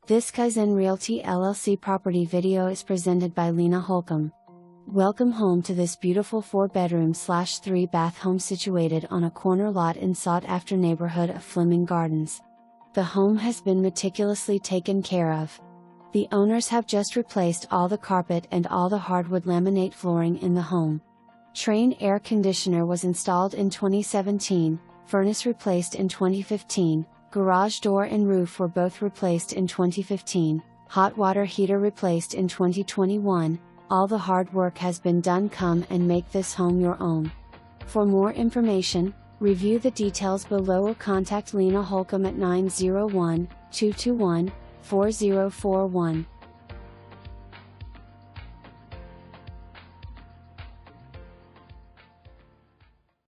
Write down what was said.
This Kaizen Realty LLC property video is presented by Leana Holcomb. Welcome home to this beautiful 4-bedroom/3-bath home situated on a corner lot in sought-after neighborhood of Fleming Gardens. The home has been meticulously taken care of. The owners have just replaced all the carpet and all the hardwood laminate flooring in the home. Train air conditioner was installed in 2017, furnace replaced in 2015, garage door and roof were both replaced in 2015, hot water heater replaced in 2021. All the hard work has been done. Come and make this home your own. For more information, review the details below or contact Leana Holcomb at 901-221-4041.